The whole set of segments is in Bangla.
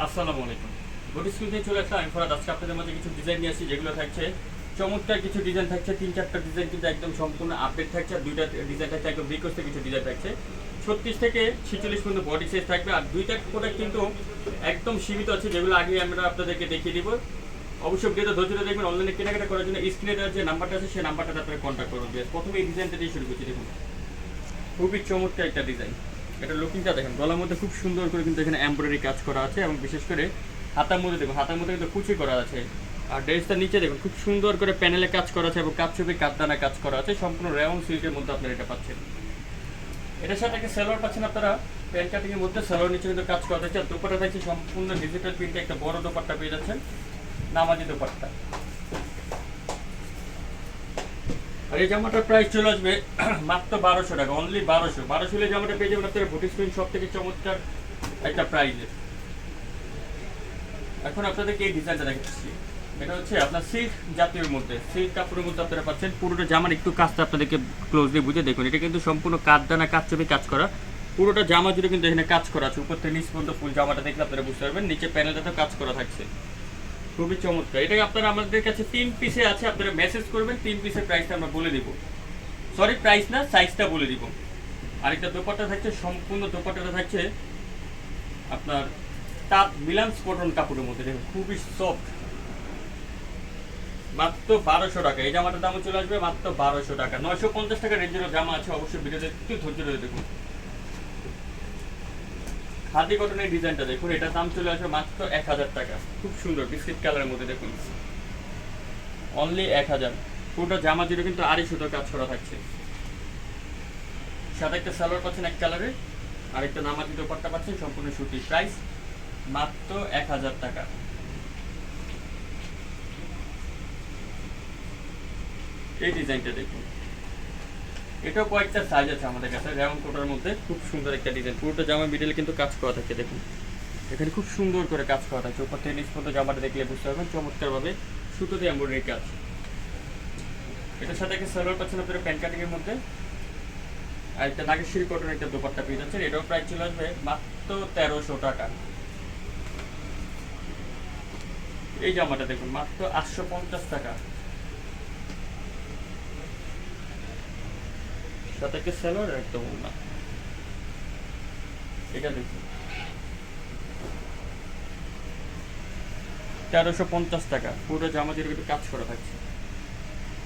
আসসালামু আলাইকুম। বডি স্কুল থেকে চলে আসলাম আমি ফরাদ। আজকে আপনাদের মধ্যে কিছু ডিজাইন নিয়ে আসছি, যেগুলো থাকছে চমৎকার কিছু ডিজাইন থাকছে। 3-4টা ডিজাইন কিন্তু একদম সম্পূর্ণ আপডেট থাকছে, আর 2টা ডিজাইন থাকছে একদম রিকোয়েস্টে কিছু ডিজাইন থাকছে। 36 থেকে 46 পর্যন্ত বডি সাইজ থাকবে, আর 2টা প্রোডাক্ট কিন্তু একদম সীমিত আছে, যেগুলো আগে আমরা আপনাদেরকে দেখিয়ে দিব। অবশ্যই ভিডিওটা ধৈর্য ধরে দেখবেন। অনলাইনে কেনাকাটা করার জন্য স্ক্রিনে যে নাম্বারটা আছে সেই নাম্বারটাতে আপনারা কন্ট্যাক্ট করুন। প্রথমে এই ডিজাইনটা দিয়ে শুরু করছি। দেখুন খুবই চমৎকার একটা ডিজাইন। এটা লুকিংটা দেখেন, গলার মধ্যে খুব সুন্দর করে কিন্তু এখানে এমব্রয়ডারি কাজ করা আছে, এবং বিশেষ করে হাতার মধ্যে দেখুন, হাতার মধ্যে কিন্তু কুচি করা আছে। আর ড্রেসটার নিচে দেখুন খুব সুন্দর করে প্যানেলে কাজ করা আছে, এবং কাপছবি কাঠদানা কাজ করা আছে। সম্পূর্ণ রেওন সিল্কের মধ্যে আপনারা এটা পাচ্ছেন। এটার সাথে একটা সালোয়ার পাচ্ছেন আপনারা, প্যান্ট কাটিং এর মধ্যে সালোয়ার নিচে কিন্তু কাজ করা থাকছে। আর দোপাট্টা থাকছে সম্পূর্ণ ডিজিটাল প্রিন্টে একটা বড় দোপাট্টা পেয়ে যাচ্ছেন, নামাজি দোপাট্টা। আর এই জামাটার প্রাইস চলে আসবে মাত্র 1200 টাকা, অনলি 1200 হলে জামাটা পেয়ে যাবেন আপনারা বুটিক স্ক্রিন সব থেকে চমৎকার একটা প্রাইসে। এখন আপনাদেরকে এই ডিজাইনটা দেখাচ্ছি। এটা হচ্ছে আপনার সিল্ক জাতীয় মধ্যে, সিল্ক কাপড়ের মধ্যে আপনারা পাচ্ছেন। পুরোটা জামার একটু কাজটা আপনাদেরকে ক্লোজলি বুঝে দেখুন। এটা কিন্তু সম্পূর্ণ কাঠদানা কাঠচুপি কাজ করা, পুরোটা জামা জুড়ে কিন্তু এখানে কাজ করা আছে। উপর থেকে নিচ পর্যন্ত ফুল জামাটা দেখলে আপনারা বুঝতে পারবেন, নিচে প্যানেলটাতেও কাজ করা থাকছে। খুবই চমৎকার। এটা আপনারা আমাদের কাছে 3 পিসে আছে, আপনারা মেসেজ করবেন, 3 পিসের প্রাইসটা আমরা বলে দিব। সরি প্রাইস না, সাইজটা বলে দিব। আরেকটা দোপাট্টা থাকছে, সম্পূর্ণ দোপাট্টাটা থাকছে আপনার তাঁত বিলান্স কটন কাপড়ের মধ্যে। দেখুন খুবই সফট, মাত্র 1200 টাকা। এই জামাটার দাম চলে আসবে মাত্র 1200 টাকা। 950 টাকা রেঞ্জের জামা আছে, অবশ্যই ভিডিওতে একটু ধৈর্য ধরে দেখুন। খাদি কটনের ডিজাইনটা দেখুন, এটার দাম চলে আসবে মাত্র 1000 টাকা। খুব সুন্দর বিস্কিট কালারের মধ্যে দেখুন, অনলি 1000। পুরোটা জামা জুড়ে কিন্তু আড়াই সুতো কাজ করা থাকছে। সাথে একটা সালোয়ার পাচ্ছেন এক কালারের, আর একটা নামাজি দোপাট্টা পাচ্ছেন সম্পূর্ণ সুতি। প্রাইস মাত্র 1000 টাকা। এই ডিজাইনটা দেখুন, এটাও কয়েকটা সাইজ আছে আমাদের কাছে। রেওন কোটার মধ্যে খুব সুন্দর একটা ডিজাইন, পুরোটা জামা মিডলে কিন্তু কাজ করা থাকে। দেখুন এখানে খুব সুন্দর করে কাজ করা থাকে। উপর থেকে নিচ পর্যন্ত জামাটা দেখলে বুঝতে পারবেন চমৎকার ভাবে সুতো দিয়ে এমব্রয়ডারি কাজ। এটার সাথে একটা সালোয়ার পাচ্ছেন আপনারা প্যান্ট কাটিং এর মধ্যে, আর একটা নাগেশ্বরী কটনের একটা দোপাট্টা পেয়ে যাচ্ছেন। এটাও প্রাইস চলে আসবে মাত্র 1300 টাকা। এই জামাটা দেখুন মাত্র 850 টাকা। সাথে একটা সালোয়ার আর একটা ওড়না। এটা দেখুন 1350 টাকা। পুরো জামা জুড়ে কিন্তু কাজ করা থাকছে,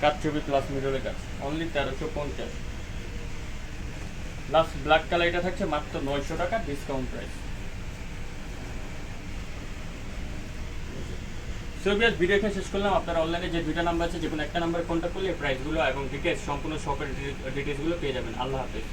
কাজ ছবি প্লাস মিডলে কাজ, অনলি 1350। লাস্ট ব্ল্যাক কালার এটা থাকছে মাত্র 900 টাকা, ডিসকাউন্ট প্রাইস। সোভিয়াস ভিডিও এখানে শেষ করলাম। আপনারা অনলাইনে যে 2টা নাম্বার আছে, যে কোনো একটা নাম্বারে কন্ট্যাক্ট করলে প্রাইসগুলো এবং ডিটেলস সম্পূর্ণ শপের ডিটেলসগুলো পেয়ে যাবেন। আল্লাহ হাফেজ।